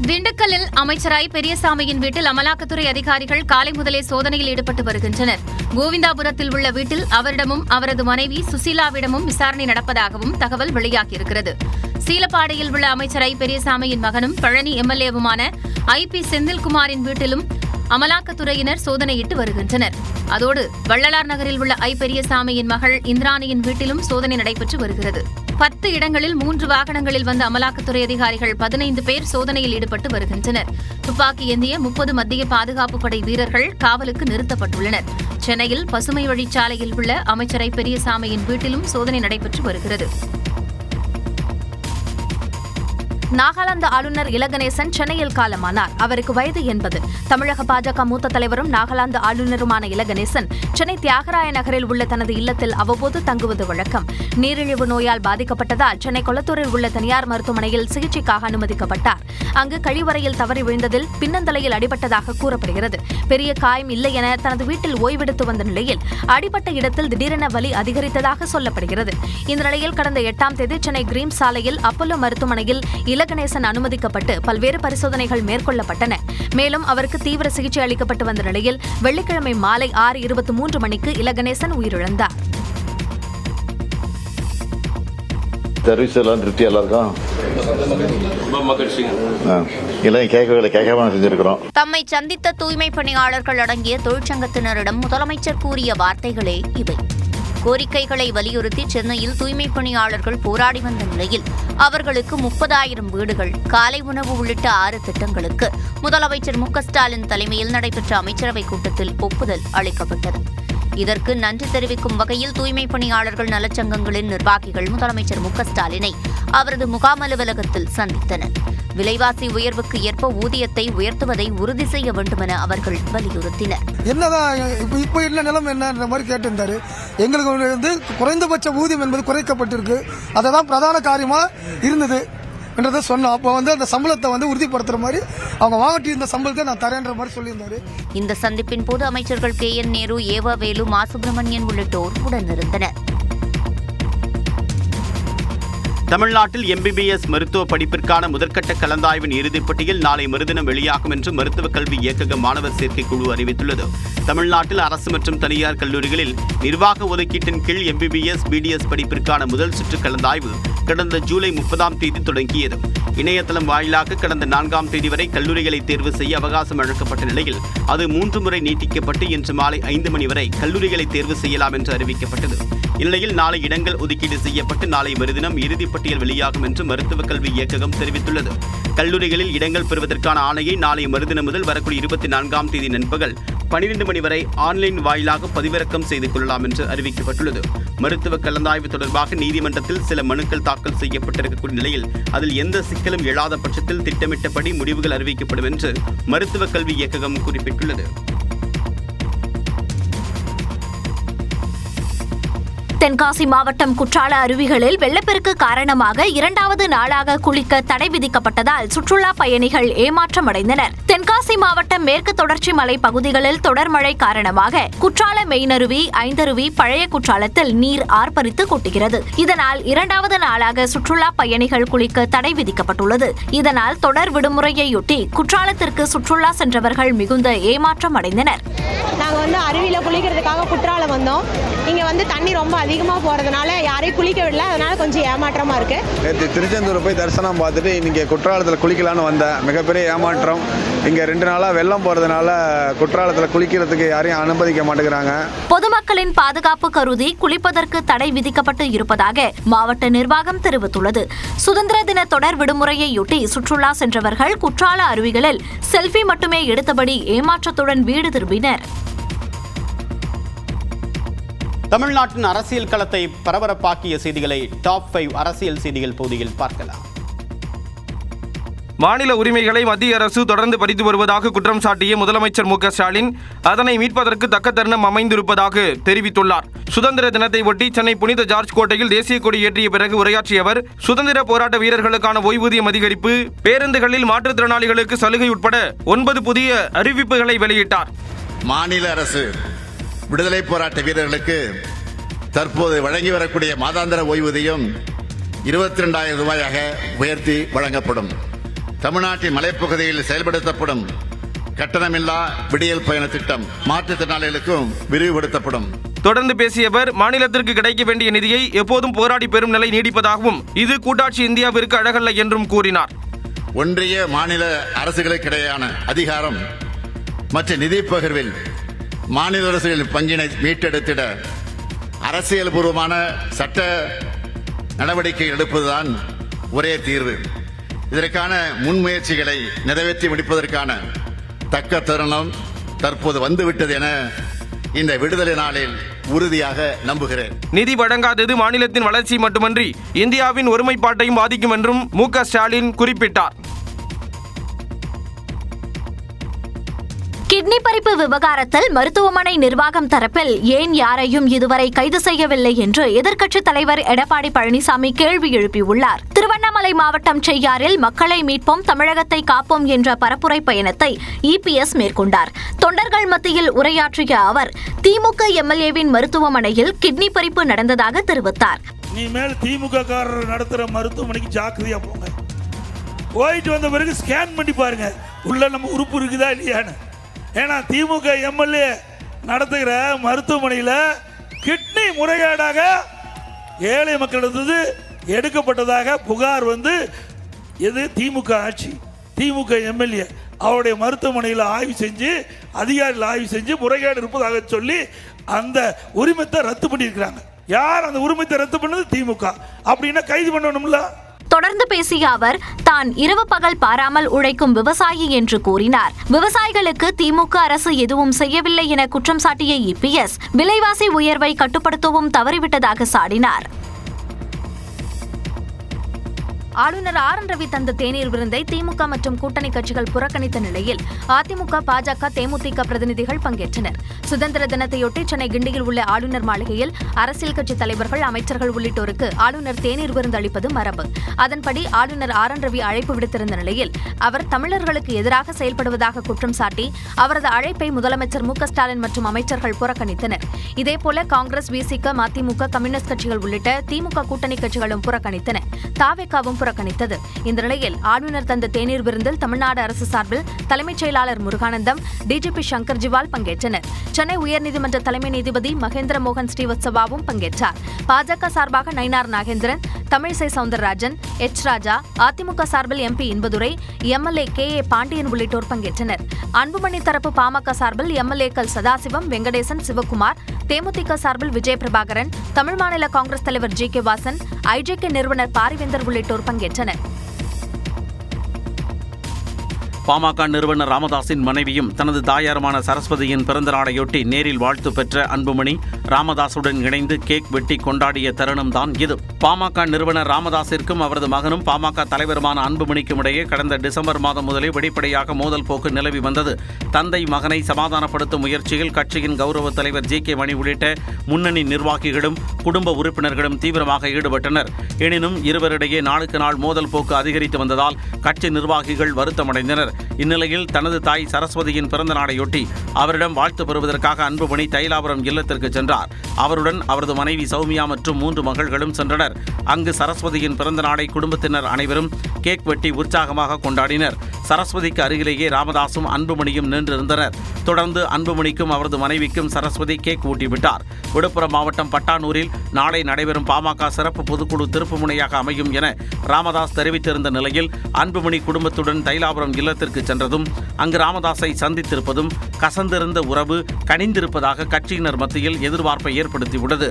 திண்டுக்கல்லில் அமைச்சராய் பெரியசாமியின் வீட்டில் அமலாக்கத்துறை அதிகாரிகள் காலை முதலே சோதனையில் ஈடுபட்டு வருகின்றனர். கோவிந்தாபுரத்தில் உள்ள வீட்டில் அவரிடமும் அவரது மனைவி சுசீலாவிடமும் விசாரணை நடப்பதாகவும் தகவல் வெளியாகியிருக்கிறது. சீலப்பாடியில் உள்ள அமைச்சராய் பெரியசாமியின் மகனும் பழனி எம்எல்ஏவுமான ஐ.பி. செந்தில்குமாரின் வீட்டிலும் அமலாக்கத்துறையினர் சோதனையிட்டு வருகின்றனர். அதோடு வள்ளலார் நகரில் உள்ள ஐ. பெரியசாமியின் மகள் இந்திராணியின் வீட்டிலும் சோதனை நடைபெற்று வருகிறது. 10 இடங்களில் 3 வாகனங்களில் வந்த அமலாக்கத்துறை அதிகாரிகள் 15 பேர் சோதனையில் ஈடுபட்டு வருகின்றனர். துப்பாக்கி ஏந்திய 30 மத்திய பாதுகாப்பு படை வீரர்கள் காவலுக்கு நிறுத்தப்பட்டுள்ளனர். சென்னையில் பசுமை வழிச்சாலையில் உள்ள அமைச்சர் ஐ. பெரியசாமியின் வீட்டிலும் சோதனை நடைபெற்று வருகிறது. நாகாலாந்து ஆளுநர் இல கணேசன் சென்னையில் காலமானார். அவருக்கு வயது 80. தமிழக பாஜக மூத்த தலைவரும் நாகாலாந்து ஆளுநருமான இல கணேசன் சென்னை தியாகராய நகரில் உள்ள தனது இல்லத்தில் அவ்வப்போது தங்குவது வழக்கம். நீரிழிவு நோயால் பாதிக்கப்பட்டதால் சென்னை கொளத்தூரில் உள்ள தனியார் மருத்துவமனையில் சிகிச்சைக்காக அனுமதிக்கப்பட்டார். அங்கு கழிவறையில் தவறி விழுந்ததில் பின்னந்தலையில் அடிபட்டதாக கூறப்படுகிறது. பெரிய காயம் இல்லை என தனது வீட்டில் ஓய்வெடுத்து வந்த நிலையில் அடிபட்ட இடத்தில் திடீரென வலி அதிகரித்ததாக சொல்லப்படுகிறது. இந்த நிலையில் கடந்த 8ஆம் தேதி சென்னை கிரீம் சாலையில் அப்போலோ மருத்துவமனையில் இல கணேசன் அனுமதிக்கப்பட்டு பல்வேறு பரிசோதனைகள் மேற்கொள்ளப்பட்டன. மேலும் அவருக்கு தீவிர சிகிச்சை அளிக்கப்பட்டு வந்த நிலையில் வெள்ளிக்கிழமை மாலை 6:23 மணிக்கு இல கணேசன் உயிரிழந்தார். தம்மை சந்தித்த தூய்மை பணியாளர்கள் அடங்கிய தொழிற்சங்கத்தினரிடம் முதலமைச்சர் கூறிய வார்த்தைகளே இவை. கோரிக்கைகளை வலியுறுத்தி சென்னையில் தூய்மை பணியாளர்கள் போராடி வந்த நிலையில் அவர்களுக்கு 30,000 வீடுகள், காலை உணவு உள்ளிட்ட 6 திட்டங்களுக்கு முதலமைச்சர் மு.க.ஸ்டாலின் தலைமையில் நடைபெற்ற அமைச்சரவைக் கூட்டத்தில் ஒப்புதல் அளிக்கப்பட்டது. இதற்கு நன்றி தெரிவிக்கும் வகையில் தூய்மை பணியாளர்கள் நலச்சங்கங்களின் நிர்வாகிகள் முதலமைச்சர் மு.க.ஸ்டாலினை அவரது முகாம் அலுவலகத்தில் சந்தித்தனர். விலைவாசி உயர்வுக்கு ஏற்ப ஊதியத்தை உயர்த்துவதை உறுதி செய்ய வேண்டுமென அவர்கள் வலியுறுத்தினர். என்னதான் இப்போ என்ன நிலைமை என்னன்ற மாதிரி கேட்டிருந்தாரு. எங்களுக்கு வந்து குறைந்தபட்ச ஊதியம் என்பது குறைக்கப்பட்டிருக்கு. அதை தான் பிரதான காரியமா இருந்தது என்றதை சொன்னோம். அப்போ வந்து அந்த சம்பளத்தை வந்து உறுதிப்படுத்துற மாதிரி அவங்க வாங்கிட்டு இருந்த சம்பளத்தை நான் தரேன்ற மாதிரி சொல்லியிருந்தாரு. இந்த சந்திப்பின் போது அமைச்சர்கள் கே.என். நேரு, ஏவா வேலு, மா. சுப்பிரமணியன் உள்ளிட்டோர் உடனிருந்தனர். தமிழ்நாட்டில் எம்பிபிஎஸ் மருத்துவ படிப்பிற்கான முதற்கட்ட கலந்தாய்வின் இறுதிப் பட்டியல் நாளை மறுதினம் வெளியாகும் என்று மருத்துவக் கல்வி இயக்கக மாணவர் சேர்க்கை குழு அறிவித்துள்ளது. தமிழ்நாட்டில் அரசு மற்றும் தனியார் கல்லூரிகளில் நிர்வாக ஒதுக்கீட்டின் கீழ் எம்பிபிஎஸ், பிடிஎஸ் படிப்பிற்கான முதல் சுற்று கலந்தாய்வு கடந்த ஜூலை 30ஆம் தேதி தொடங்கியது. இணையதளம் வாயிலாக கடந்த 4ஆம் தேதி வரை கல்லூரிகளை தேர்வு செய்ய அவகாசம் அளிக்கப்பட்ட நிலையில் அது 3 முறை நீட்டிக்கப்பட்டு இன்று மாலை 5 மணி வரை கல்லூரிகளை தேர்வு செய்யலாம் என்று அறிவிக்கப்பட்டது. இந்நிலையில் நாளை இடங்கள் ஒதுக்கீடு செய்யப்பட்டு நாளை மறுதினம் இறுதிப் பட்டியல் வெளியாகும் என்று மருத்துவக் கல்வி இயக்ககம் தெரிவித்துள்ளது. கல்லூரிகளில் இடங்கள் பெறுவதற்கான ஆணையை நாளை மறுதினம் முதல் வரக்கூடிய 24ஆம் தேதி நண்பகல் 12 மணி வரை ஆன்லைன் வாயிலாக பதிவிறக்கம் செய்து கொள்ளலாம் என்று அறிவிக்கப்பட்டுள்ளது. மருத்துவ கலந்தாய்வு தொடர்பாக நீதிமன்றத்தில் சில மனுக்கள் தாக்கல் செய்யப்பட்டிருக்கக்கூடிய நிலையில் அதில் எந்த சிக்கலும் எழாத பட்சத்தில் திட்டமிட்டபடி முடிவுகள் அறிவிக்கப்படும் என்று மருத்துவக் கல்வி இயக்ககம் குறிப்பிட்டுள்ளது. தென்காசி மாவட்டம் குற்றால அருவிகளில் வெள்ளப்பெருக்கு காரணமாக 2வது நாளாக குளிக்க தடை விதிக்கப்பட்டதால் சுற்றுலா பயணிகள் ஏமாற்றமடைந்தனர். தென்காசி மாவட்டம் மேற்கு தொடர்ச்சி மலை பகுதிகளில் தொடர் மழை காரணமாக குற்றால மெயினருவி, ஐந்தருவி, பழைய குற்றாலத்தில் நீர் ஆர்ப்பரித்து கொட்டுகிறது. இதனால் 2வது நாளாக சுற்றுலா பயணிகள் குளிக்க தடை விதிக்கப்பட்டுள்ளது. இதனால் தொடர் விடுமுறையொட்டி குற்றாலத்திற்கு சுற்றுலா சென்றவர்கள் மிகுந்த ஏமாற்றம் அடைந்தனர். நாங்கள் அருவியில குளிக்கிறதுக்காக குற்றாலம் வந்தோம். இங்க தண்ணி ரொம்ப அதிகமாக போறதுனால யாரையும் குளிக்க விடல. அதனால கொஞ்சம் ஏமாற்றமா இருக்கு. நேற்று திருச்செந்தூர் போய் தரிசனம் பார்த்துட்டு இன்னைக்கு குற்றாலத்தில் குளிக்கலான்னு வந்தேன். மிகப்பெரிய ஏமாற்றம். இங்க 2 நாளா வெள்ளம் போறதுனால குற்றாலத்தில் குளிக்கிறதுக்கு யாரையும் அனுமதிக்க மாட்டேங்கிறாங்க. பொதுமக்களின் பாதுகாப்பு கருதி குளிப்பதற்கு தடை விதிக்கப்பட்டு இருப்பதாக மாவட்ட நிர்வாகம் தெரிவித்துள்ளது. சுதந்திர தின தொடர் விடுமுறையொட்டி சுற்றுலா சென்றவர்கள் குற்றால அருவிகளில் செல்ஃபி மட்டுமே எடுத்தபடி ஏமாற்றத்துடன் வீடு திரும்பினர். தமிழ்நாட்டின் அரசியல் களத்தை பரபரப்பாக்கிய செய்திகளை டாப் 5 அரசியல் செய்திகள் பகுதியில் பார்க்கலாம். மாநில உரிமைகளை மத்திய அரசு தொடர்ந்து பறித்து வருவதாக குற்றம் சாட்டிய முதலமைச்சர் மு.க.ஸ்டாலின் அதனை மீட்பதற்கு தக்க தருணம் அமைந்திருப்பதாக தெரிவித்துள்ளார். சுதந்திர தினத்தை ஒட்டி சென்னை புனித ஜார்ஜ் கோட்டையில் தேசிய கொடி ஏற்றிய பிறகு உரையாற்றிய அவர் சுதந்திர போராட்ட வீரர்களுக்கான ஓய்வூதியம் அதிகரிப்பு, பேருந்துகளில் மாற்றுத்திறனாளிகளுக்கு சலுகை உட்பட 9 புதிய அறிவிப்புகளை வெளியிட்டார். மாநில அரசு விடுதலை போராட்ட வீரர்களுக்கு தற்போது வழங்கி வரக்கூடிய மாதாந்திர ஓய்வூதியம் 22,000 ரூபாயாக உயர்த்தி வழங்கப்படும். தமிழ்நாட்டின் மலைப்பகுதியில் செயல்படுத்தப்படும் கட்டணமில்லா விடியல் பயண திட்டம் மாற்றுத்திறனாளிகளுக்கும் விரிவுபடுத்தப்படும். தொடர்ந்து பேசிய அவர், மாநிலத்திற்கு கிடைக்க வேண்டிய நிதியை எப்போதும் போராடி பெறும் நிலை நீடிப்பதாகவும் இது கூட்டாட்சி இந்தியாவிற்கு அழகல்ல என்றும் கூறினார். ஒன்றிய மாநில அரசுகளுக்கிடையான அதிகாரம் மற்றும் நிதி பகிர்வில் மாநில அரசுகளின் பங்கினை மீட்டெடுத்திட அரசியல்பூர்வமான சட்ட நடவடிக்கை எடுப்பதுதான் ஒரே தீர்வு. இதற்கான முன்முயற்சிகளை நிறைவேற்றி முடிப்பதற்கான தக்க தருணம் தற்போது வந்துவிட்டது என இந்த விடுதலை நாளில் உறுதியாக நம்புகிறேன். நிதி வழங்காதது மாநிலத்தின் வளர்ச்சி மட்டுமன்றி இந்தியாவின் ஒருமைப்பாட்டையும் பாதிக்கும் என்றும் மு.க.ஸ்டாலின் குறிப்பிட்டார். கிட்னி பறிப்பு விவகாரத்தில் மருத்துவமனை நிர்வாகம் தரப்பில் ஏன் யாரையும் இதுவரை கைது செய்யவில்லை என்று எதிர்க்கட்சித் தலைவர் எடப்பாடி பழனிசாமி கேள்வி எழுப்பியுள்ளார். திருவண்ணாமலை மாவட்டம் செய்யாறில் மக்களை மீட்போம், தமிழகத்தை காப்போம் என்ற பரப்புரை பயணத்தை இபிஎஸ் மேற்கொண்டார். தொண்டர்கள் மத்தியில் உரையாற்றிய அவர் திமுக எம்எல்ஏவின் மருத்துவமனையில் கிட்னி பறிப்பு நடந்ததாக தெரிவித்தார். இனிமேல் திமுக காரர் நடத்துற மருத்துவமனைக்கு ஜாக்கிரதையா போங்க. போயிட்டு வந்த பிறகு ஸ்கேன் பண்ணி பாருங்க உள்ள நம்ம உறுப்பு இருக்குதா இல்லையான்னு. ஏன்னா திமுக எம்எல்ஏ நடத்துகிற மருத்துவமனையில் கிட்னி முறைகேடாக ஏழை மக்களிடத்து எடுக்கப்பட்டதாக புகார் வந்து எது திமுக ஆட்சி திமுக எம்எல்ஏ அவருடைய மருத்துவமனையில் ஆய்வு செஞ்சு அதிகாரிகள் ஆய்வு செஞ்சு முறைகேடு இருப்பதாக சொல்லி அந்த உரிமத்தை ரத்து பண்ணியிருக்கிறாங்க. யார் அந்த உரிமத்தை ரத்து பண்ணது? திமுக. அப்படின்னா கைது பண்ணணும்ல. தொடர்ந்து பேசிய அவர் தான் இரவு பகல் பாராமல் உழைக்கும் விவசாயி என்று கூறினார். விவசாயிகளுக்கு திமுக அரசு எதுவும் செய்யவில்லை என குற்றம் சாட்டிய இபிஎஸ் விலைவாசி உயர்வை கட்டுப்படுத்தவும் தவறிவிட்டதாக சாடினார். ஆளுநர் ஆர்.என். ரவி தந்த தேநீர் விருந்தை திமுக மற்றும் கூட்டணி கட்சிகள் புறக்கணித்த நிலையில் அதிமுக, பாஜக, தேமுதிக பிரதிநிதிகள் பங்கேற்றனர். சுதந்திர தினத்தையொட்டி சென்னை கிண்டியில் உள்ள ஆளுநர் மாளிகையில் அரசியல் கட்சித் தலைவர்கள், அமைச்சர்கள் உள்ளிட்டோருக்கு ஆளுநர் தேநீர் விருந்து அளிப்பது மரபு. அதன்படி ஆளுநர் ஆர்.என். ரவி அழைப்பு விடுத்திருந்த நிலையில் அவர் தமிழர்களுக்கு எதிராக செயல்படுவதாக குற்றம் சாட்டி அவரது அழைப்பை முதலமைச்சர் மு.க.ஸ்டாலின் மற்றும் அமைச்சர்கள் புறக்கணித்தனர். இதேபோல காங்கிரஸ், விசிக, மதிமுக, கம்யூனிஸ்ட் கட்சிகள் உள்ளிட்ட திமுக கூட்டணி கட்சிகளும் புறக்கணித்தன. தாவேகாவும் புறக்கணித்தது. இந்த நிலையில் ஆளுநர் தந்த தேநீர் விருந்தில் தமிழ்நாடு அரசு சார்பில் தலைமைச் செயலாளர் முருகானந்தம், டிஜிபி சங்கர் ஜிவால் பங்கேற்றனர். சென்னை உயர்நீதிமன்ற தலைமை நீதிபதி மகேந்திர மோகன் ஸ்ரீவத்சவாவும் பங்கேற்றார். பாஜக சார்பாக நயினார் நாகேந்திரன், தமிழிசை சவுந்தரராஜன், எச். ராஜா, அதிமுக சார்பில் MP Inbadurai, MLA K A. Pandian உள்ளிட்டோர் பங்கேற்றனர். அன்புமணி தரப்பு பாமக சார்பில் எம்எல்ஏக்கள் சதாசிவம், வெங்கடேசன், சிவகுமார், தேமுதிக சார்பில் விஜய் பிரபாகரன், தமிழ் மாநில காங்கிரஸ் தலைவர் ஜி.கே. வாசன், ஐஜேகே நிறுவனர் பாரிவேந்தர் உள்ளிட்டோர் பங்கேற்றனர். பாமக நிறுவனர் ராமதாஸின் மனைவியும் தனது தாயாருமான சரஸ்வதியின் பிறந்த நாளையொட்டி நேரில் வாழ்த்து பெற்ற அன்புமணி ராமதாசுடன் இணைந்து கேக் வெட்டி கொண்டாடிய தருணம்தான் இது. பாமக நிறுவனர் ராமதாஸிற்கும் அவரது மகனும் பாமக தலைவருமான அன்புமணிக்கும் இடையே கடந்த டிசம்பர் மாதம் முதலே வெளிப்படையாக மோதல் போக்கு நிலவி வந்தது. தந்தை மகனை சமாதானப்படுத்தும் முயற்சியில் கட்சியின் கௌரவ தலைவர் ஜி.கே. மணி உள்ளிட்ட முன்னணி நிர்வாகிகளும் குடும்ப உறுப்பினர்களும் தீவிரமாக ஈடுபட்டனர். எனினும் இருவரிடையே நாளுக்கு நாள் மோதல் போக்கு அதிகரித்து வந்ததால் கட்சி நிர்வாகிகள் வருத்தமடைந்தனர். இந்நிலையில் தனது தாய் சரஸ்வதியின் பிறந்த நாளையொட்டி அவரிடம் வாழ்த்து பெறுவதற்காக அன்புமணி தைலாபுரம் இல்லத்திற்கு சென்றார். அவருடன் அவரது மனைவி சௌமியா மற்றும் 3 மகள்களும் சென்றனர். அங்கு சரஸ்வதியின் பிறந்த நாளை குடும்பத்தினர் அனைவரும் கேக் வெட்டி உற்சாகமாக கொண்டாடினர். சரஸ்வதிக்கு அருகிலேயே ராமதாசும் அன்புமணியும் நின்றிருந்தனர். தொடர்ந்து அன்புமணிக்கும் அவரது மனைவிக்கும் சரஸ்வதி கேக் ஊட்டிவிட்டார். விழுப்புரம் மாவட்டம் பட்டானூரில் நாளை நடைபெறும் பாமக சிறப்பு பொதுக்குழு திருப்புமுனையாக அமையும் என ராமதாஸ் தெரிவித்திருந்த நிலையில் அன்புமணி குடும்பத்துடன் தைலாபுரம் இல்லத்திற்கு சென்றதும் அங்கு ராமதாஸை சந்தித்திருப்பதும் கசந்திருந்த உறவு கனிந்திருப்பதாக கட்சியினர் மத்தியில் எதிர்பார்ப்பை ஏற்படுத்தியுள்ளது.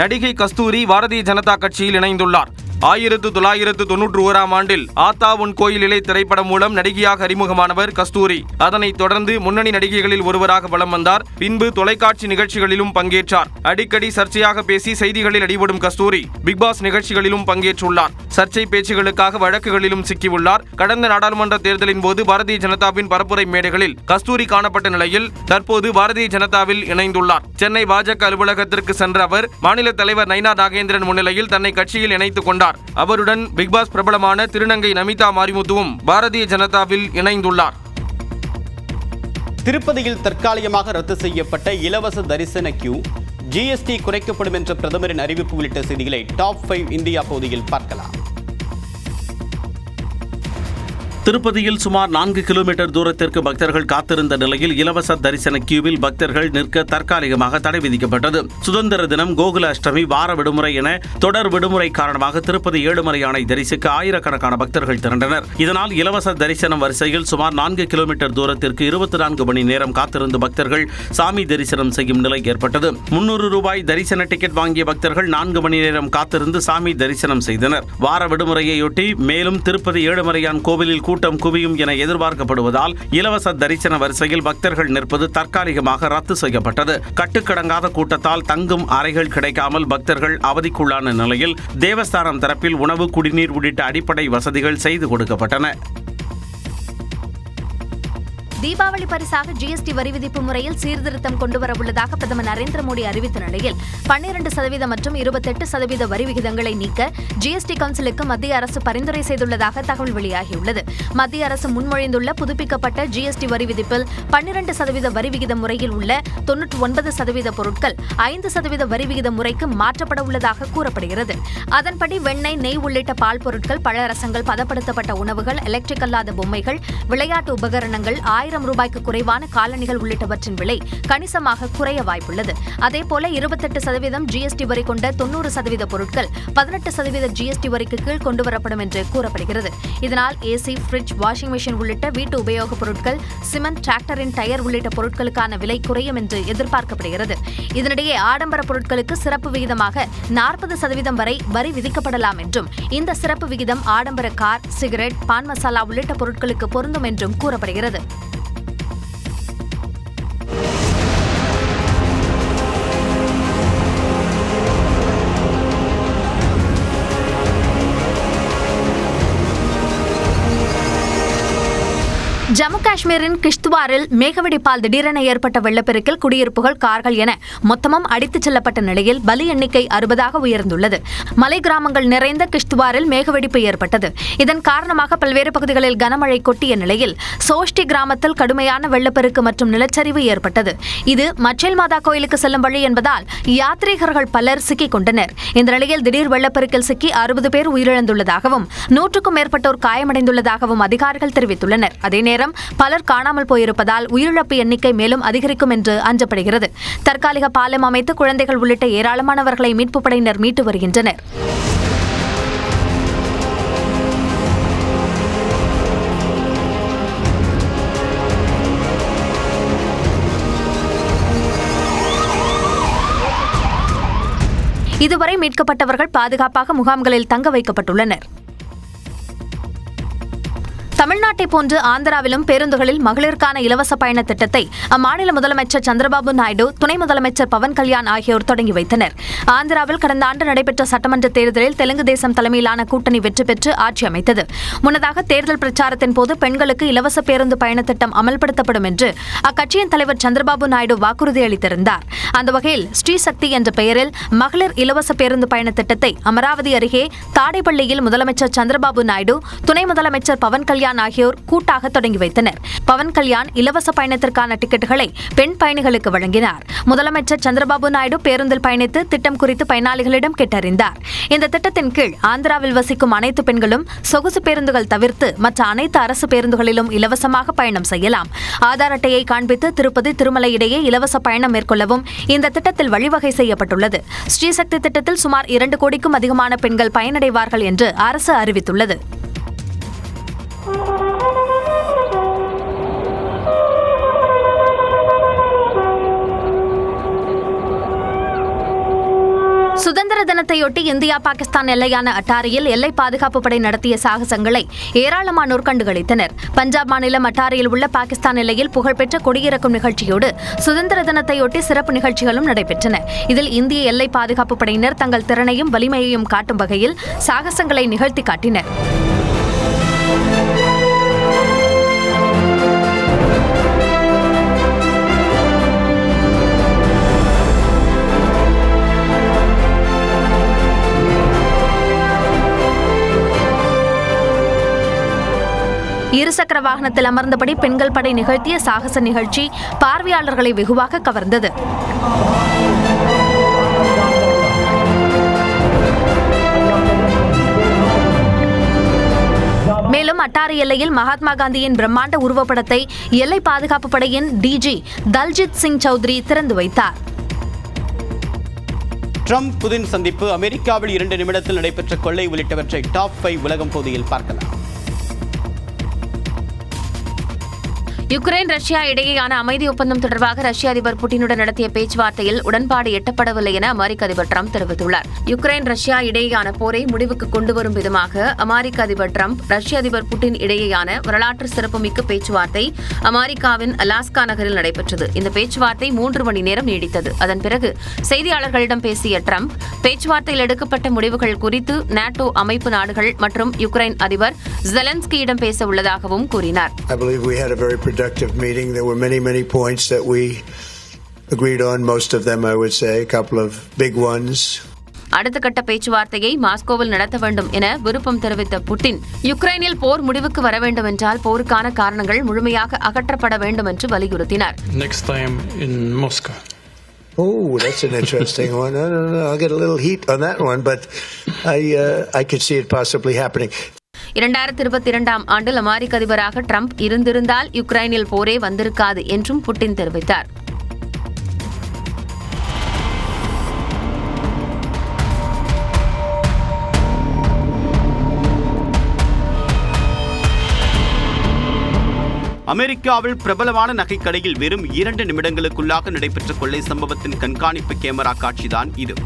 நடிகை கஸ்தூரி பாரதிய ஜனதா கட்சியில் இணைந்துள்ளார். 1991ஆம் ஆண்டில் ஆத்தா உன் கோயிலிலே திரைப்படம் மூலம் நடிகையாக அறிமுகமானவர் கஸ்தூரி. அதனைத் தொடர்ந்து முன்னணி நடிகைகளில் ஒருவராக வலம் வந்தார். பின்பு தொலைக்காட்சி நிகழ்ச்சிகளிலும் பங்கேற்றார். அடிக்கடி சர்ச்சையாக பேசி செய்திகளில் அடிபடும் கஸ்தூரி பிக்பாஸ் நிகழ்ச்சிகளிலும் பங்கேற்றுள்ளார். சர்ச்சை பேச்சுகளுக்காக வழக்குகளிலும் சிக்கியுள்ளார். கடந்த நாடாளுமன்ற தேர்தலின் போது பாரதிய ஜனதாவின் பரப்புரை மேடைகளில் கஸ்தூரி காணப்பட்ட நிலையில் தற்போது பாரதிய ஜனதாவில் இணைந்துள்ளார். சென்னை பாஜக அலுவலகத்திற்கு சென்ற அவர் மாநில தலைவர் நயினார் நாகேந்திரன் முன்னிலையில் தன்னை கட்சியில் இணைத்துக் கொண்டார். அவருடன் பிக்பாஸ் பிரபலமான திருநங்கை நமிதா மாரிமுத்துவும் பாரதிய ஜனதாவில் இணைந்துள்ளார். திருப்பதியில் தற்காலிகமாக ரத்து செய்யப்பட்ட இலவச தரிசன கியூ, ஜிஎஸ்டி குறைக்கப்படும் என்ற பிரதமரின் அறிவிப்பு உள்ளிட்ட செய்திகளை டாப் 5 இந்தியா பகுதியில் பார்க்கலாம். திருப்பதியில் சுமார் 4 கிலோமீட்டர் தூரத்திற்கு பக்தர்கள் காத்திருந்த நிலையில் இலவச தரிசன கியூவில் பக்தர்கள் நிற்க தற்காலிகமாக தடை விதிக்கப்பட்டது. சுதந்திர தினம், கோகுல அஷ்டமி, வார விடுமுறை என தொடர் விடுமுறை காரணமாக திருப்பதி ஏழுமலையானை தரிசிக்க ஆயிரக்கணக்கான பக்தர்கள் திரண்டனர். இதனால் இலவச தரிசனம் வரிசையில் சுமார் 4 கிலோமீட்டர் தூரத்திற்கு 24 மணி நேரம் காத்திருந்து பக்தர்கள் சாமி தரிசனம் செய்யும் நிலை ஏற்பட்டது. 300 ரூபாய் தரிசன டிக்கெட் வாங்கிய பக்தர்கள் 4 மணி நேரம் காத்திருந்து சாமி தரிசனம் செய்தனர். வார விடுமுறையொட்டி மேலும் திருப்பதி ஏழுமலையான் கோவிலில் கூட்டம் குவியும் என எதிர்பார்க்கப்படுவதால் இலவச தரிசன வரிசையில் பக்தர்கள் நிற்பது தற்காலிகமாக ரத்து செய்யப்பட்டது. கட்டுக்கடங்காத கூட்டத்தால் தங்கும் அறைகள் கிடைக்காமல் பக்தர்கள் அவதிக்குள்ளான நிலையில் தேவஸ்தானம் தரப்பில் உணவு, குடிநீர் உள்ளிட்ட அடிப்படை வசதிகள் செய்து கொடுக்கப்பட்டன. தீபாவளி பரிசாக ஜிஎஸ்டி வரி விதிப்பு முறையில் சீர்திருத்தம் கொண்டுவரவுள்ளதாக பிரதமர் நரேந்திர மோடி அறிவித்த நிலையில் 12% மற்றும் 28% வரி விகிதங்களை நீக்க ஜிஎஸ்டி கவுன்சிலுக்கு மத்திய அரசு பரிந்துரை செய்துள்ளதாக தகவல் வெளியாகியுள்ளது. மத்திய அரசு முன்மொழிந்துள்ள புதுப்பிக்கப்பட்ட ஜிஎஸ்டி வரி விதிப்பில் 12% வரி விகித முறையில் உள்ள 99% பொருட்கள் 5% வரி விகித முறைக்கு மாற்றப்பட உள்ளதாக கூறப்படுகிறது. அதன்படி வெண்ணெய், நெய் உள்ளிட்ட பால் பொருட்கள், பழரசங்கள், பதப்படுத்தப்பட்ட உணவுகள், எலக்ட்ரிக் அல்லாத பொம்மைகள், விளையாட்டு உபகரணங்கள், 1000 ரூபாய்க்கு குறைவான காலணிகள் உள்ளிட்டவற்றின் விலை கணிசமாக குறைய வாய்ப்புள்ளது. அதேபோல 28% ஜிஎஸ்டி வரி கொண்ட 90% பொருட்கள் 18% ஜிஎஸ்டி வரிக்கு கீழ் கொண்டுவரப்படும் என்று கூறப்படுகிறது. இதனால் ஏசி, ஃபிரிட்ஜ், வாஷிங் மெஷின் உள்ளிட்ட வீட்டு உபயோகப் பொருட்கள், சிமெண்ட், டிராக்டரின் டயர் உள்ளிட்ட பொருட்களுக்கான விலை குறையும் என்று எதிர்பார்க்கப்படுகிறது. இதனிடையே ஆடம்பர பொருட்களுக்கு சிறப்பு விகிதமாக 40% வரை வரி விதிக்கப்படலாம் என்றும், இந்த சிறப்பு விகிதம் ஆடம்பர கார், சிகரெட், பான் மசாலா உள்ளிட்ட பொருட்களுக்கு பொருந்தும் என்றும் கூறப்படுகிறது. ஜம்மு காஷ்மீரின் கிஷ்த்வாரில் மேகவெடிப்பால் திடீரென ஏற்பட்ட வெள்ளப்பெருக்கில் குடியிருப்புகள், கார்கள் என மொத்தமும் அடித்துச் செல்லப்பட்ட நிலையில் பலி எண்ணிக்கை 60ஆக உயர்ந்துள்ளது. மலை கிராமங்கள் நிறைந்த கிஷ்த்வாரில் மேகவெடிப்பு ஏற்பட்டது. இதன் காரணமாக பல்வேறு பகுதிகளில் கனமழை கொட்டிய நிலையில் சோஷ்டி கிராமத்தில் கடுமையான வெள்ளப்பெருக்கு மற்றும் நிலச்சரிவு ஏற்பட்டது. இது மச்சேல் மாதா கோயிலுக்கு செல்லும் வழி என்பதால் யாத்ரீகர்கள் பலர் சிக்கிக் கொண்டனர். இந்த நிலையில் திடீர் வெள்ளப்பெருக்கில் சிக்கி 60 பேர் உயிரிழந்துள்ளதாகவும் 100க்கும் மேற்பட்டோர் காயமடைந்துள்ளதாகவும் அதிகாரிகள் தெரிவித்துள்ளனர். அதே நேரம் பலர் காணாமல் போயிருப்பதால் உயிரிழப்பு எண்ணிக்கை மேலும் அதிகரிக்கும் என்று அஞ்சப்படுகிறது. தற்காலிக பாலம் அமைத்து குழந்தைகள் உள்ளிட்ட ஏராளமானவர்களை மீட்புப் படையினர் மீட்டு வருகின்றனர். இதுவரை மீட்கப்பட்டவர்கள் பாதுகாப்பாக முகாம்களில் தங்க வைக்கப்பட்டுள்ளனர். தமிழ்நாட்டை போன்று ஆந்திராவிலும் பேருந்துகளில் மகளிருக்கான இலவச பயண திட்டத்தை அம்மாநில முதலமைச்சர் சந்திரபாபு நாயுடு, துணை முதலமைச்சர் பவன் கல்யாண் ஆகியோர் தொடங்கி வைத்தனர். ஆந்திராவில் கடந்த ஆண்டு நடைபெற்ற சட்டமன்ற தேர்தலில் தெலுங்கு தேசம் தலைமையிலான கூட்டணி வெற்றி பெற்று ஆட்சி அமைத்தது. முன்னதாக தேர்தல் பிரச்சாரத்தின் போது பெண்களுக்கு இலவச பேருந்து பயண திட்டம் அமல்படுத்தப்படும் என்று அக்கட்சியின் தலைவர் சந்திரபாபு நாயுடு வாக்குறுதி அளித்திருந்தார். அந்த வகையில் ஸ்ரீசக்தி என்ற பெயரில் மகளிர் இலவச பேருந்து பயண திட்டத்தை அமராவதி அருகே தாடைப்பள்ளியில் முதலமைச்சர் சந்திரபாபு நாயுடு, துணை முதலமைச்சர் பவன் கல்யாண் ஆகியோர் கூட்டாக தொடங்கி வைத்தனர். பவன் கல்யாண் இலவச பயணத்திற்கான டிக்கெட்டுகளை பெண் பயணிகளுக்கு வழங்கினார். முதலமைச்சர் சந்திரபாபு நாயுடு பேருந்தில் பயணித்து திட்டம் குறித்து பயனாளிகளிடம் கேட்டறிந்தார். இந்த திட்டத்தின் கீழ் ஆந்திராவில் வசிக்கும் அனைத்து பெண்களும் சொகுசு பேருந்துகள் தவிர்த்து மற்ற அனைத்து அரசு பேருந்துகளிலும் இலவசமாக பயணம் செய்யலாம். ஆதார் அட்டையை காண்பித்து திருப்பதி, திருமலை இடையே இலவச பயணம் மேற்கொள்ளவும் இந்த திட்டத்தில் வழிவகை செய்யப்பட்டுள்ளது. ஸ்ரீசக்தி திட்டத்தில் சுமார் 2 கோடிக்கும் அதிகமான பெண்கள் பயனடைவார்கள் என்று அரசு அறிவித்துள்ளது. சுதந்திர தினத்தையொட்டி இந்தியா பாகிஸ்தான் எல்லையான அட்டாரியில் எல்லை பாதுகாப்பு படை நடத்திய சாகசங்களை ஏராளமானோர் கண்டுகளித்தனர். பஞ்சாப் மாநிலம் அட்டாரியில் உள்ள பாகிஸ்தான் எல்லையில் புகழ்பெற்ற கொடியிறக்கும் நிகழ்ச்சியோடு சுதந்திர தினத்தையொட்டி சிறப்பு நிகழ்ச்சிகளும் நடைபெற்றன. இதில் இந்திய எல்லை பாதுகாப்பு படையினர் தங்கள் திறனையும் வலிமையையும் காட்டும் வகையில் சாகசங்களை நிகழ்த்தி காட்டினர். இருசக்கர வாகனத்தில் அமர்ந்தபடி பெண்கள் படை நிகழ்த்திய சாகச நிகழ்ச்சி பார்வையாளர்களை வெகுவாக கவர்ந்தது. மேலும் கொல்லம் அட்டாரி எல்லையில் மகாத்மா காந்தியின் பிரம்மாண்ட உருவப்படத்தை எல்லை பாதுகாப்பு படையின் டிஜி தல்ஜித் சிங் சௌத்ரி திறந்து வைத்தார். ட்ரம்ப் புதின் சந்திப்பு, அமெரிக்காவில் 2 நிமிடத்தில் நடைபெற்ற கொள்ளை உள்ளிட்டவற்றை டாப் 5 உலகம் பகுதியில் பார்க்கலாம். யுக்ரைன் ரஷ்யா இடையேயான அமைதி ஒப்பந்தம் தொடர்பாக ரஷ்ய அதிபர் புட்டினுடன் நடத்திய பேச்சுவார்த்தையில் உடன்பாடு எட்டப்படவில்லை என அமெரிக்க அதிபர் ட்ரம்ப் தெரிவித்துள்ளார். யுக்ரைன் ரஷ்யா இடையேயான போரை முடிவுக்கு கொண்டுவரும் விதமாக அமெரிக்க அதிபர் ட்ரம்ப் ரஷ்ய அதிபர் புட்டின் இடையேயான வரலாற்று சிறப்புமிக்க பேச்சுவார்த்தை அமெரிக்காவின் அலாஸ்கா நகரில் நடைபெற்றது. இந்த பேச்சுவார்த்தை 3 மணி நேரம் நீடித்தது. அதன் பிறகு செய்தியாளர்களிடம் பேசிய ட்ரம்ப் பேச்சுவார்த்தையில் எடுக்கப்பட்ட முடிவுகள் குறித்து நாட்டோ அமைப்பு நாடுகள் மற்றும் யுக்ரைன் அதிபர் ஜெலன்ஸ்கியிடம் பேச உள்ளதாகவும் கூறினார். Productive meeting. There were many points that we agreed on. Most of them, I would say, a couple of big ones. அடுத்த கட்ட பேச்சுவார்த்தையை மாஸ்கோவில் நடத்த வேண்டும் என விருப்பம் தெரிவித்த புட்டின், யுக்ரைனில் போர் முடிவுக்கு வர வேண்டும் என்றால் போருக்கான காரணங்கள் முழுமையாக அகற்றப்பட வேண்டும் என்று வலியுறுத்தினார். Next time in Moscow. Oh, that's an interesting one. I don't know. I'll get a little heat on that one, but I could see it possibly happening. 2022ஆம் ஆண்டில் அமெரிக்க அதிபராக ட்ரம்ப் இருந்திருந்தால் யுக்ரைனில் போரே வந்திருக்காது என்றும் புட்டின் தெரிவித்தார். அமெரிக்காவில் பிரபலமான நகைக்கடையில் வெறும் 2 நிமிடங்களுக்குள்ளாக நடைபெற்ற கொள்ளை சம்பவத்தின் கண்காணிப்பு கேமரா காட்சிதான் இது.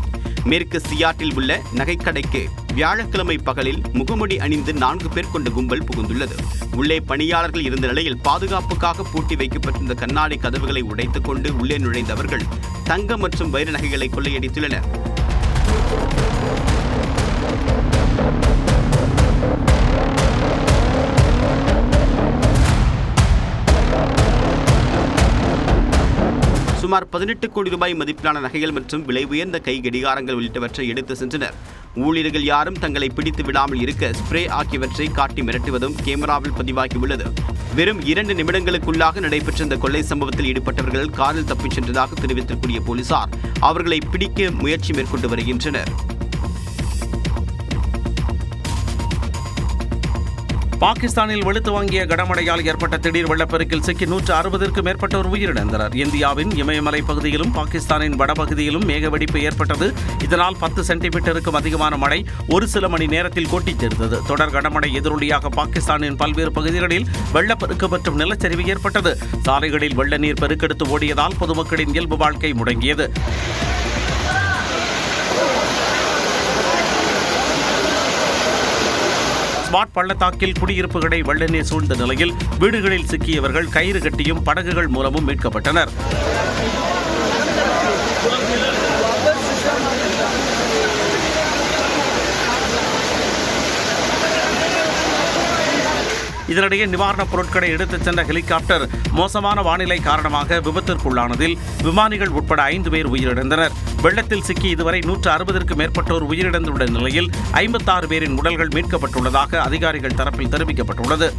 மேற்கு சியாட்டில் உள்ள நகைக்கடைக்கு வியாழக்கிழமை பகலில் முகமூடி அணிந்து 4 பேர் கொண்ட கும்பல் புகுந்துள்ளது. உள்ளே பணியாளர்கள் இருந்த நிலையில் பாதுகாப்புக்காக பூட்டி வைக்கப்பட்டிருந்த கண்ணாடி கதவுகளை உடைத்துக் கொண்டு உள்ளே நுழைந்தவர்கள் தங்கம் மற்றும் வைர நகைகளை கொள்ளையடித்துள்ளனர். சுமார் 18 கோடி ரூபாய் மதிப்பிலான நகைகள் மற்றும் விலை உயர்ந்த கை கடிகாரங்கள் உள்ளிட்டவற்றை எடுத்து சென்றனர். ஊழியர்கள் யாரும் தங்களை பிடித்து விடாமல் இருக்க ஸ்ப்ரே ஆகியவற்றை காட்டி மிரட்டுவதும் கேமராவில் பதிவாகியுள்ளது. வெறும் 2 நிமிடங்களுக்குள்ளாக நடைபெற்ற இந்த கொள்ளை சம்பவத்தில் ஈடுபட்டவர்கள் காரில் தப்பிச் சென்றதாக தெரிவித்திருக்கூடிய போலீசார் அவர்களை பிடிக்க முயற்சி மேற்கொண்டு வருகின்றனர். பாகிஸ்தானில் வெளுத்து வாங்கிய கனமழையால் ஏற்பட்ட திடீர் வெள்ளப்பெருக்கில் சிக்கி 160க்கும் மேற்பட்டோர் உயிரிழந்தனர். இந்தியாவின் இமயமலை பகுதியிலும் பாகிஸ்தானின் வடபகுதியிலும் மேகவெடிப்பு ஏற்பட்டது. இதனால் 10 சென்டிமீட்டருக்கும் அதிகமான மழை ஒரு சில மணி நேரத்தில் கொட்டித் தீர்த்தது. தொடர் கனமழை எதிரொலியாக பாகிஸ்தானின் பல்வேறு பகுதிகளில் வெள்ளப்பெருக்கு மற்றும் நிலச்சரிவு ஏற்பட்டது. சாலைகளில் வெள்ள நீர் பெருக்கெடுத்து ஓடியதால் பொதுமக்களின் இயல்பு வாழ்க்கை முடங்கியது. ஸ்மார்ட் பள்ளத்தாக்கில் குடியிருப்புகளை வெள்ள நீர் சூழ்ந்த நிலையில் வீடுகளில் சிக்கியவர்கள் கயிறு கட்டியும் படகுகள் மூலமும் மீட்கப்பட்டனர். இதனிடையே நிவாரணப் பொருட்களை எடுத்துச் சென்ற ஹெலிகாப்டர் மோசமான வானிலை காரணமாக விபத்திற்குள்ளானதில் விமானிகள் உட்பட 5 பேர் உயிரிழந்தனர். வெள்ளத்தில் சிக்கி இதுவரை 160க்கும் மேற்பட்டோர் உயிரிழந்துள்ள நிலையில் 56 பேரின் உடல்கள் மீட்கப்பட்டுள்ளதாக அதிகாரிகள் தரப்பில் தெரிவிக்கப்பட்டுள்ளது.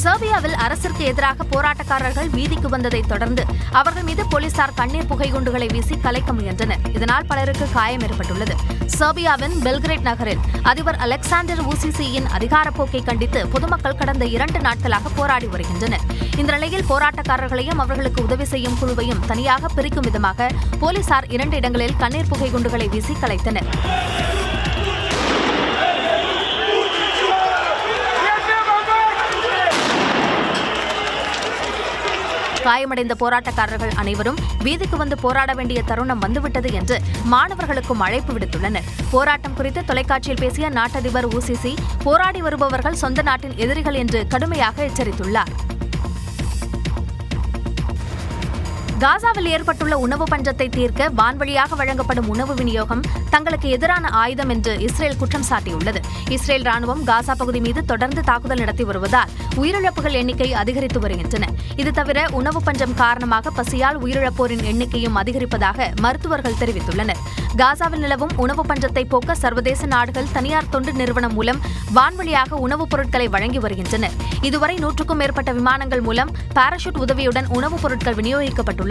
செர்பியாவில் அரசிற்கு எதிராக போராட்டக்காரர்கள் வீதிக்கு வந்ததை தொடர்ந்து அவர்கள் மீது போலீசார் கண்ணீர் புகை குண்டுகளை வீசி கலைக்க முயன்றனர். இதனால் பலருக்கு காயம் ஏற்பட்டுள்ளது. செர்பியாவின் பெல்கிரேட் நகரில் அதிபர் அலெக்சாண்டர் ஊசிசியின் அதிகாரப்போக்கை கண்டித்து பொதுமக்கள் கடந்த 2 நாட்களாக போராடி வருகின்றனர். இந்த நிலையில் போராட்டக்காரர்களையும் அவர்களுக்கு உதவி செய்யும் குழுவையும் தனியாக பிரிக்கும் விதமாக போலீசார் 2 இடங்களில் கண்ணீர் புகை குண்டுகளை வீசி கலைத்தனர். காயமடைந்த போராட்டக்காரர்கள் அனைவரும் வீதிக்கு வந்து போராட வேண்டிய தருணம் வந்துவிட்டது என்று மாணவர்களுக்கும் அழைப்பு விடுத்துள்ளனர். போராட்டம் குறித்து தொலைக்காட்சியில் பேசிய நாட்டதிபர் ஊசிசி போராடி வருபவர்கள் சொந்த நாட்டின் எதிரிகள் என்று கடுமையாக எச்சரித்துள்ளார். காசாவில் ஏற்பட்டுள்ள உணவு பஞ்சத்தை தீர்க்க வான்வழியாக வழங்கப்படும் உணவு விநியோகம் தங்களுக்கு எதிரான ஆயுதம் என்று இஸ்ரேல் குற்றம் சாட்டியுள்ளது. இஸ்ரேல் ராணுவம் காசா பகுதி மீது தொடர்ந்து தாக்குதல் நடத்தி வருவதால் உயிரிழப்புகள் எண்ணிக்கை அதிகரித்து வருகின்றன. இது தவிர உணவு பஞ்சம் காரணமாக பசியால் உயிரிழப்போரின் எண்ணிக்கையும் அதிகரிப்பதாக மருத்துவர்கள் தெரிவித்துள்ளனர். காசாவில் நிலவும் உணவு பஞ்சத்தை போக்க சர்வதேச நாடுகள் தனியார் தொண்டு நிறுவனம் மூலம் வான்வழியாக உணவுப் பொருட்களை வழங்கி வருகின்றனர். இதுவரை 100க்கும் மேற்பட்ட விமானங்கள் மூலம் பாராசூட் உதவியுடன் உணவுப் பொருட்கள் விநியோகிக்கப்பட்டுள்ளன.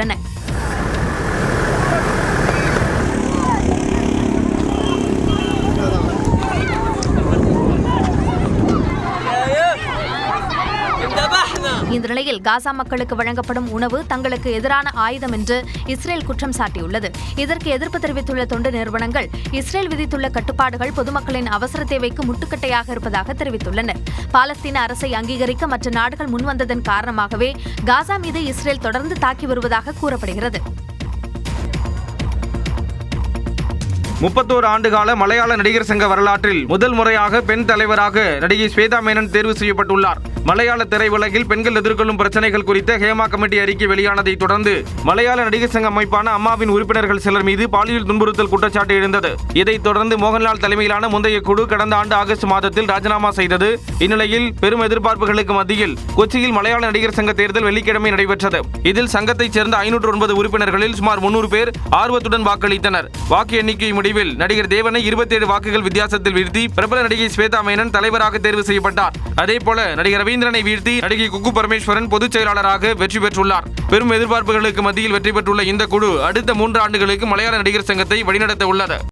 இந்த நிலையில் காசா மக்களுக்கு வழங்கப்படும் உணவு தங்களுக்கு எதிரான ஆயுதம் என்று இஸ்ரேல் குற்றம் சாட்டியுள்ளது. இதற்கு எதிர்ப்பு தெரிவித்துள்ள தொண்டு நிறுவனங்கள் இஸ்ரேல் விதித்துள்ள கட்டுப்பாடுகள் பொதுமக்களின் அவசர தேவைக்கு முட்டுக்கட்டையாக இருப்பதாக தெரிவித்துள்ளனர். பாலஸ்தீன அரசை அங்கீகரிக்க மற்ற நாடுகள் முன்வந்ததன் காரணமாகவே காசா மீது இஸ்ரேல் தொடர்ந்து தாக்கி வருவதாக கூறப்படுகிறது. 31 ஆண்டுகால மலையாள நடிகர் சங்க வரலாற்றில் முதல் முறையாக பெண் தலைவராக நடிகை ஸ்வேதா மேனன் தேர்வு செய்யப்பட்டுள்ளார். மலையாள திரையுலகில் பெண்கள் எதிர்கொள்ளும் பிரச்சனைகள் குறித்த ஹேமா கமிட்டி அறிக்கை வெளியானதை தொடர்ந்து மலையாள நடிகர் சங்க அமைப்பான அம்மாவின் உறுப்பினர்கள் சிலர் மீது பாலியல் துன்புறுத்தல் குற்றச்சாட்டு எழுந்தது. இதைத் தொடர்ந்து மோகன்லால் தலைமையிலான முந்தைய குழு கடந்த ஆண்டு ஆகஸ்ட் மாதத்தில் ராஜினாமா செய்தது. இந்நிலையில் பெரும் எதிர்பார்ப்புகளுக்கு மத்தியில் கொச்சியில் மலையாள நடிகர் சங்க தேர்தல் வெள்ளிக்கிழமை நடைபெற்றது. இதில் சங்கத்தைச் சேர்ந்த 509 உறுப்பினர்களில் சுமார் 300 பேர் ஆர்வத்துடன் வாக்களித்தனர். வாக்கு எண்ணிக்கை முடிவில் நடிகர் தேவனை 27 வாக்குகள் வித்தியாசத்தில் வீழ்த்தி பிரபல நடிகை ஸ்வேதா மேனன் தலைவராக தேர்வு செய்யப்பட்டார். அதேபோல நடிகர் ரவீந்திரனை வீழ்த்தி நடிகை குக்கு பரமேஸ்வரன் பொதுச் செயலாளராக வெற்றி பெற்றுள்ளார். பெரும் எதிர்பார்ப்புகளுக்கு மத்தியில் வெற்றி பெற்றுள்ள இந்த குழு அடுத்த 3 ஆண்டுகளுக்கு மலையாள நடிகர் சங்கத்தை வழிநடத்த உள்ளது.